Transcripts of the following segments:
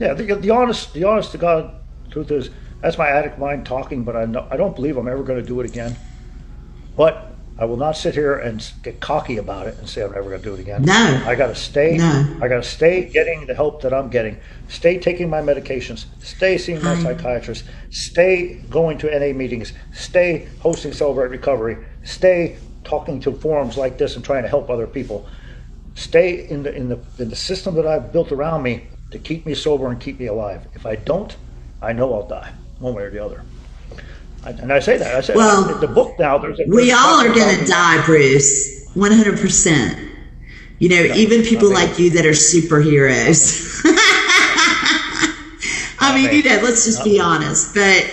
Yeah, the honest to God truth is that's my addict mind talking, but I don't believe I'm ever going to do it again. But I will not sit here and get cocky about it and say I'm never going to do it again. No. I got to stay. No. I got to stay getting the help that I'm getting. Stay taking my medications. Stay seeing my psychiatrist. Stay going to NA meetings. Stay hosting Celebrate Recovery. Stay talking to forums like this and trying to help other people. Stay in the system that I've built around me to keep me sober and keep me alive. If I don't, I know I'll die one way or the other. And I say that. I say, well, the book now. We all are going to die, Bruce. 100%. You know, even people like you that are superheroes. I mean, you know, let's just be honest. But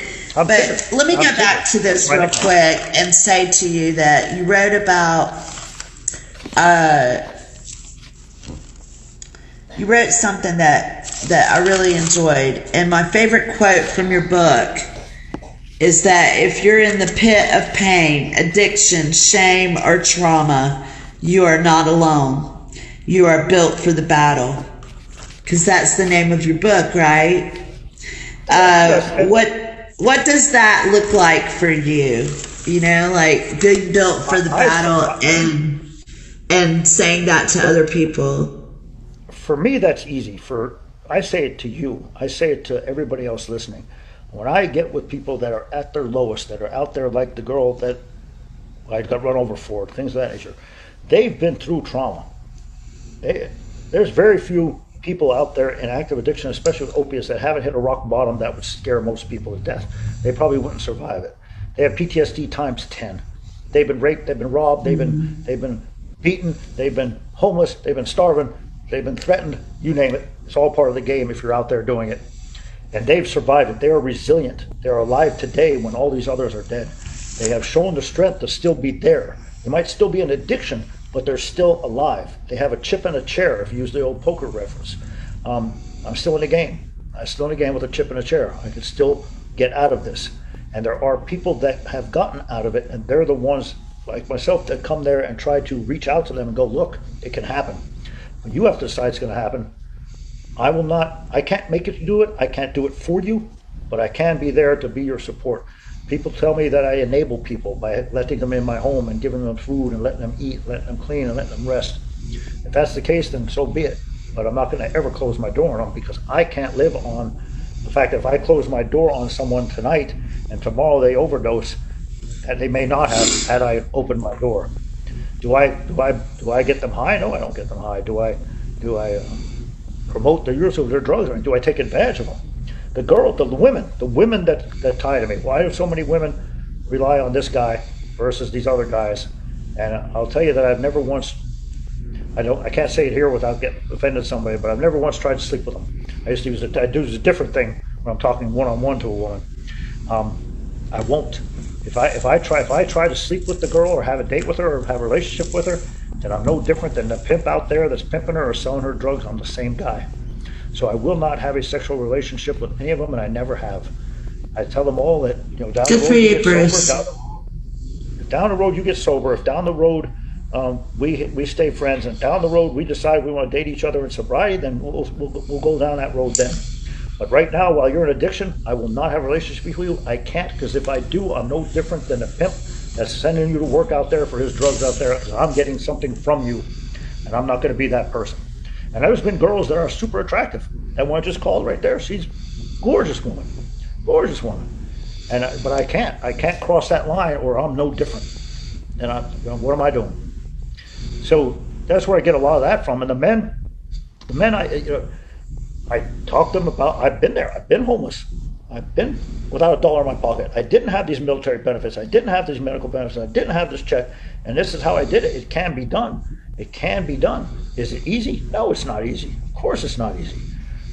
let me go back to this real quick and say to you that you wrote about. You wrote something that I really enjoyed, and my favorite quote from your book is that if you're in the pit of pain, addiction, shame, or trauma, you are not alone. You are built for the battle. Because that's the name of your book, right? What does that look like for you? You know, like being built for the battle and saying that to other people. For me, that's easy. I say it to you. I say it to everybody else listening. When I get with people that are at their lowest, that are out there like the girl that I got run over for, things of that nature, they've been through trauma. There's very few people out there in active addiction, especially with opiates, that haven't hit a rock bottom that would scare most people to death. They probably wouldn't survive it. They have PTSD times 10. They've been raped, they've been robbed, they've been beaten, they've been homeless, they've been starving, they've been threatened, you name it. It's all part of the game if you're out there doing it. And they've survived it. They are resilient. They're alive today when all these others are dead. They have shown the strength to still be there. They might still be an addiction, but they're still alive. They have a chip in a chair, if you use the old poker reference. I'm still in the game. I'm still in the game with a chip in a chair. I can still get out of this. And there are people that have gotten out of it, and they're the ones like myself that come there and try to reach out to them and go, look, it can happen. But you have to decide it's going to happen. I can't make you do it. I can't do it for you, but I can be there to be your support. People tell me that I enable people by letting them in my home and giving them food and letting them eat, letting them clean and letting them rest. If that's the case, then so be it. But I'm not going to ever close my door on them because I can't live on the fact that if I close my door on someone tonight and tomorrow they overdose, and they may not have had I opened my door. Do I get them high? No, I don't get them high. Do I promote the use of their drugs? I mean, do I take advantage of them? The women that tie to me. Why do so many women rely on this guy versus these other guys? And I'll tell you that I've never once, I can't say it here without getting offended somebody, but I've never once tried to sleep with them. I do a different thing when I'm talking one-on-one to a woman. I won't. If I try to sleep with the girl or have a date with her or have a relationship with her, then I'm no different than the pimp out there that's pimping her or selling her drugs. I'm the same guy. So I will not have a sexual relationship with any of them, and I never have. I tell them all that, down the road you get sober. If down the road you get sober, if down the road we stay friends, and down the road we decide we want to date each other in sobriety, then we'll go down that road then. But right now, while you're in addiction, I will not have a relationship with you. I can't, because if I do, I'm no different than a pimp that's sending you to work out there for his drugs out there, because I'm getting something from you, and I'm not going to be that person. And there's been girls that are super attractive. That one just called right there. She's gorgeous woman. But I can't cross that line, or I'm no different. And what am I doing? So that's where I get a lot of that from. And the men, I talk to them about, I've been there. I've been homeless. I've been without $1 in my pocket. I didn't have these military benefits. I didn't have these medical benefits. I didn't have this check. And this is how I did it. It can be done. It can be done. Is it easy? No, it's not easy. Of course it's not easy.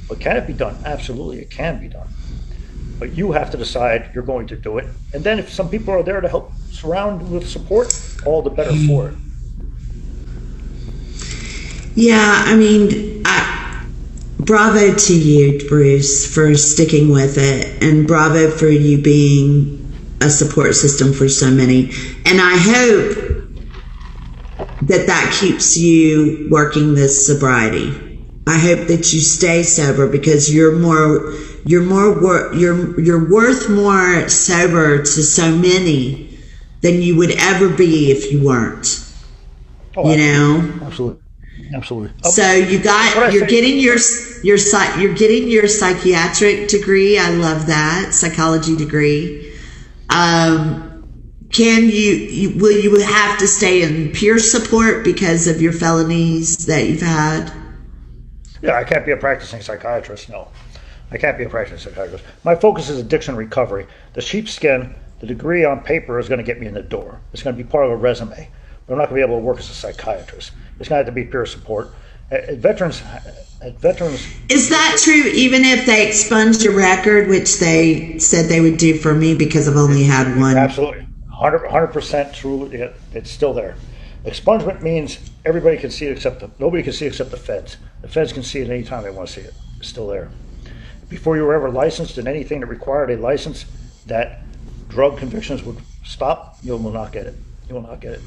But can it be done? Absolutely, it can be done. But you have to decide you're going to do it. And then if some people are there to help surround with support, all the better for it. Yeah, I mean, bravo to you, Bruce, for sticking with it, and bravo for you being a support system for so many. And I hope that keeps you working this sobriety, I hope that you stay sober, because you're worth more sober to so many than you would ever be if you weren't. Oh, you know? Absolutely. So you're getting your psychiatric degree. I love that, psychology degree. Will you have to stay in peer support because of your felonies that you've had? Yeah, I can't be a practicing psychiatrist. No, I can't be a practicing psychiatrist. My focus is addiction recovery. The sheepskin, the degree on paper is going to get me in the door. It's going to be part of a resume. But I'm not going to be able to work as a psychiatrist. It's going to have to be peer support. At veterans. Is that true? Even if they expunge your record, which they said they would do for me because I've only had one. Absolutely, 100% true. It's still there. Expungement means everybody can see it nobody can see it except the feds. The feds can see it anytime they want to see it. It's still there. Before you were ever licensed in anything that required a license, that drug convictions would stop, you will not get it. You will not get it.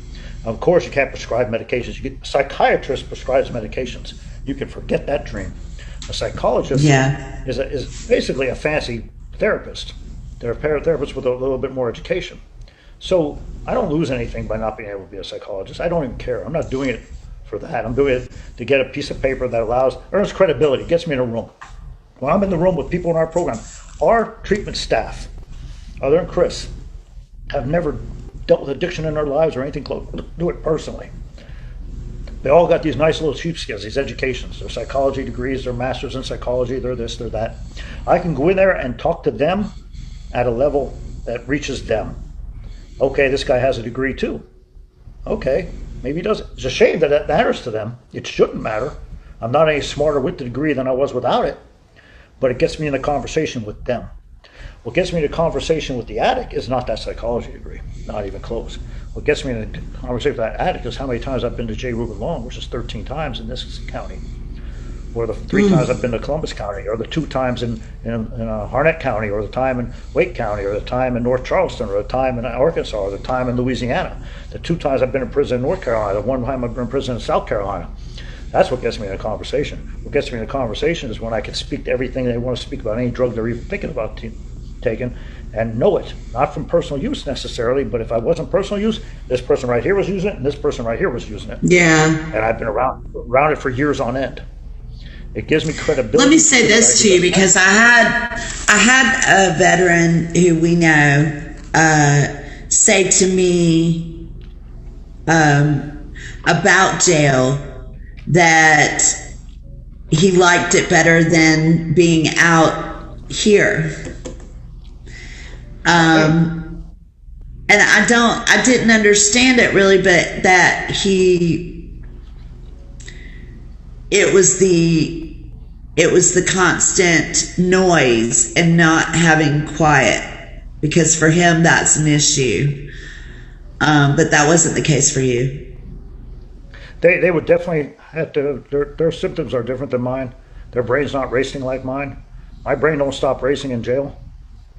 Of course, you can't prescribe medications. A psychiatrist prescribes medications. You can forget that dream. A psychologist is basically a fancy therapist. They're a therapist with a little bit more education. So I don't lose anything by not being able to be a psychologist. I don't even care. I'm not doing it for that. I'm doing it to get a piece of paper that earns credibility, gets me in a room. When I'm in the room with people in our program, our treatment staff, other than Chris, have never dealt with addiction in their lives or anything close. Do it personally. They all got these nice little sheepskins, these educations, their psychology degrees, their masters in psychology, they're this, they're that. I can go in there and talk to them at a level that reaches them. Okay, this guy has a degree too. Okay, maybe he doesn't. It's a shame that that matters to them. It shouldn't matter. I'm not any smarter with the degree than I was without it, but it gets me in a conversation with them. What gets me in a conversation with the addict is not that psychology degree, not even close. What gets me in a conversation with that addict is how many times I've been to J. Reuben Long, which is 13 times in this county, or the 3 times I've been to Columbus County, or the 2 times in Harnett County, or the time in Wake County, or the time in North Charleston, or the time in Arkansas, or the time in Louisiana, the 2 times I've been in prison in North Carolina, the 1 time I've been in prison in South Carolina. That's what gets me in a conversation. What gets me in a conversation is when I can speak to everything they want to speak about, any drug they're even thinking about taking, and know it. Not from personal use necessarily, but if I wasn't personal use, this person right here was using it, and this person right here was using it. Yeah. And I've been around it for years on end. It gives me credibility. Let me say this to you, because I had a veteran who we know say to me about jail that he liked it better than being out here. And I didn't understand it really, but that it was the constant noise and not having quiet, because for him that's an issue. But that wasn't the case for you. They would definitely have to, their symptoms are different than mine. Their brain's not racing like mine. My brain don't stop racing in jail.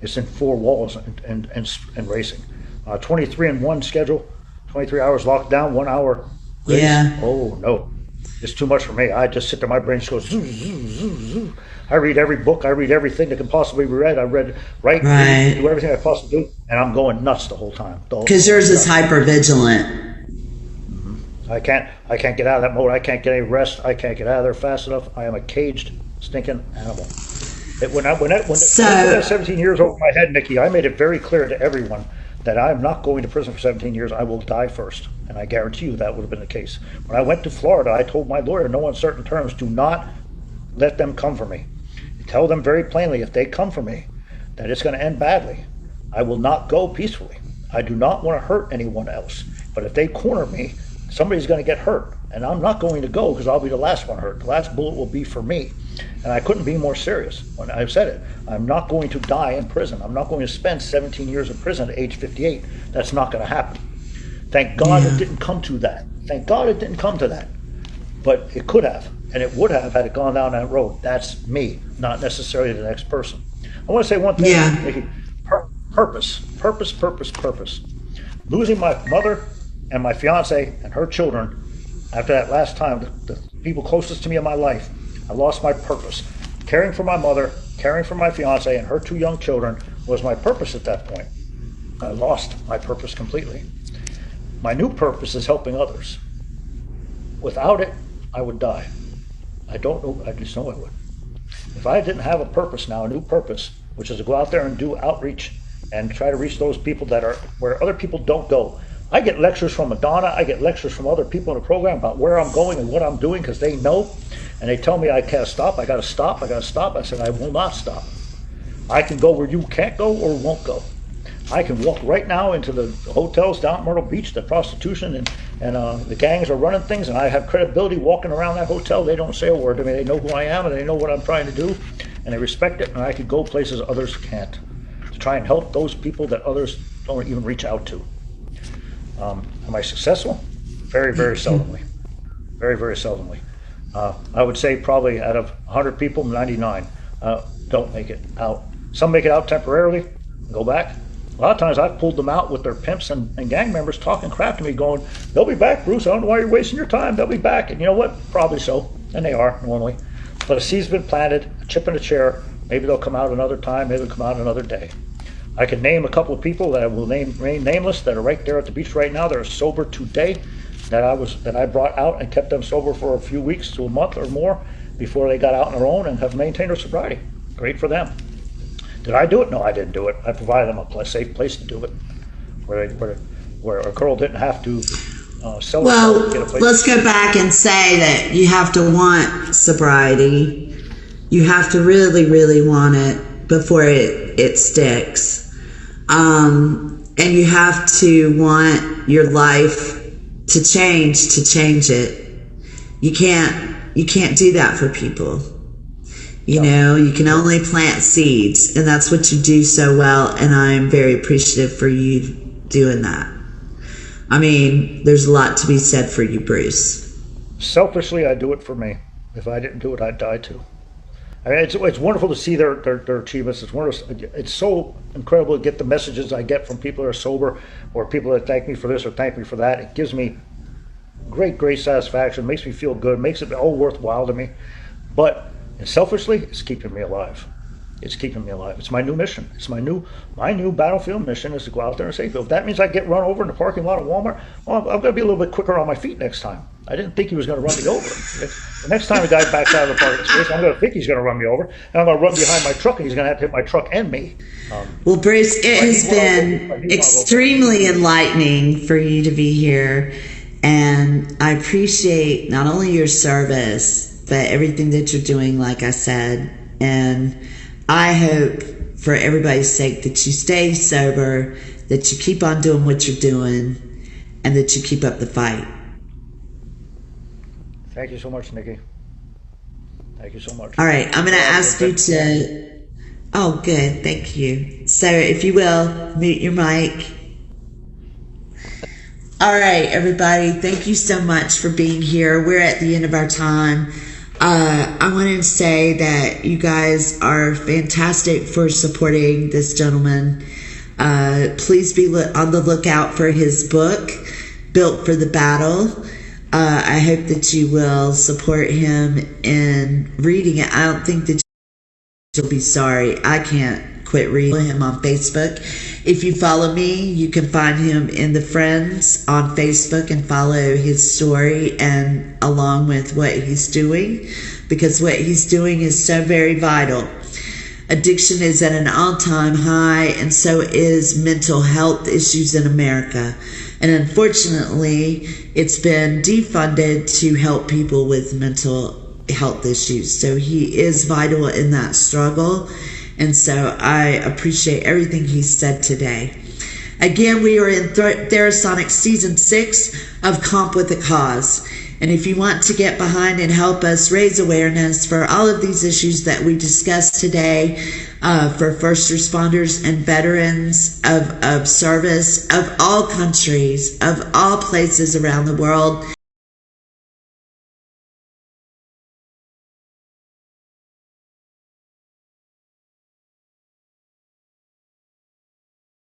It's in 4 walls and racing. 23 in 1 schedule, 23 hours locked down, 1 hour race. Yeah. Oh no, it's too much for me. I just sit there, my brain just goes zoo, zoo, zoo, zoo. I read every book, I read everything that can possibly be read. I read, right. do everything I possibly do, and I'm going nuts the whole time. Because yours is hypervigilant. I can't get out of that mode. I can't get any rest. I can't get out of there fast enough. I am a caged, stinking animal. When I put that 17 years over my head, Nikki, I made it very clear to everyone that I'm not going to prison for 17 years. I will die first. And I guarantee you that would have been the case. When I went to Florida, I told my lawyer in no uncertain terms, do not let them come for me. Tell them very plainly, if they come for me, that it's going to end badly. I will not go peacefully. I do not want to hurt anyone else. But if they corner me, somebody's going to get hurt. And I'm not going to go because I'll be the last one hurt. The last bullet will be for me. And I couldn't be more serious when I've said it. I'm not going to die in prison. I'm not going to spend 17 years in prison at age 58. That's not going to happen. Thank God it didn't come to that. Thank God it didn't come to that. But it could have, and it would have had it gone down that road. That's me, not necessarily the next person. I want to say one thing, Nikki. Purpose. Losing my mother and my fiance and her children after that last time, the people closest to me in my life, I lost my purpose. Caring for my mother, caring for my fiance and her 2 young children was my purpose at that point. I lost my purpose completely. My new purpose is helping others. Without it, I would die. I don't know, I just know I would. If I didn't have a purpose now, a new purpose, which is to go out there and do outreach and try to reach those people that are where other people don't go. I get lectures from Madonna, I get lectures from other people in the program about where I'm going and what I'm doing because they know, and they tell me I can't stop, I gotta stop, I gotta stop. I said, I will not stop. I can go where you can't go or won't go. I can walk right now into the hotels down at Myrtle Beach, the prostitution and the gangs are running things, and I have credibility walking around that hotel. They don't say a word to me. They know who I am and they know what I'm trying to do, and they respect it, and I could go places others can't to try and help those people that others don't even reach out to. Am I successful? Very, very seldomly. Very, very seldomly. I would say probably out of 100 people, 99 don't make it out. Some make it out temporarily and go back. A lot of times I've pulled them out with their pimps and gang members talking crap to me going, they'll be back, Bruce. I don't know why you're wasting your time. They'll be back. And you know what? Probably so. And they are normally. But a seed's been planted, a chip in a chair. Maybe they'll come out another time. Maybe they'll come out another day. I can name a couple of people that I will remain nameless that are right there at the beach right now that are sober today that I brought out and kept them sober for a few weeks to a month or more before they got out on their own and have maintained their sobriety. Great for them. Did I do it? No, I didn't do it. I provided them a safe place to do it, where a girl didn't have to sell herself to get a place. Let's go back and say that you have to want sobriety. You have to really, really want it before it sticks. And you have to want your life to change it. You can't do that for people. You know, you can only plant seeds, and that's what you do so well, and I'm very appreciative for you doing that. I mean, there's a lot to be said for you, Bruce. Selfishly, I do it for me. If I didn't do it, I'd die too. I mean, it's wonderful to see their achievements. It's wonderful. It's so incredible to get the messages I get from people that are sober or people that thank me for this or thank me for that. It gives me great satisfaction, makes me feel good, makes it all worthwhile to me. But selfishly, it's keeping me alive. It's keeping me alive. It's my new mission. It's my new battlefield mission is to go out there and save people. If that means I get run over in the parking lot of Walmart, well, I'm going to be a little bit quicker on my feet next time. I didn't think he was going to run me over. The next time a guy backs out of the parking space, I'm going to think he's going to run me over, and I'm going to run behind my truck, and he's going to have to hit my truck and me. Well, Bruce, it has been extremely enlightening for you to be here, and I appreciate not only your service, but everything that you're doing, like I said, and I hope for everybody's sake that you stay sober, that you keep on doing what you're doing, and that you keep up the fight. Thank you so much, Nikki. Thank you so much. All right, I'm going to ask you to... Oh, good. Thank you. So, if you will, mute your mic. All right, everybody. Thank you so much for being here. We're at the end of our time. I wanted to say that you guys are fantastic for supporting this gentleman. Please be on the lookout for his book, Built for the Battle. I hope that you will support him in reading it. I don't think that you'll be sorry. I can't quit reading him on Facebook. If you follow me, you can find him in the Friends on Facebook and follow his story and along with what he's doing, because what he's doing is so very vital. Addiction is at an all-time high, and so is mental health issues in America. And unfortunately, it's been defunded to help people with mental health issues. So he is vital in that struggle. And so I appreciate everything he said today. Again, we are in TheraSonix Season 6 of Comp with a Cause. And if you want to get behind and help us raise awareness for all of these issues that we discussed today, for first responders and veterans of service of all countries, of all places around the world,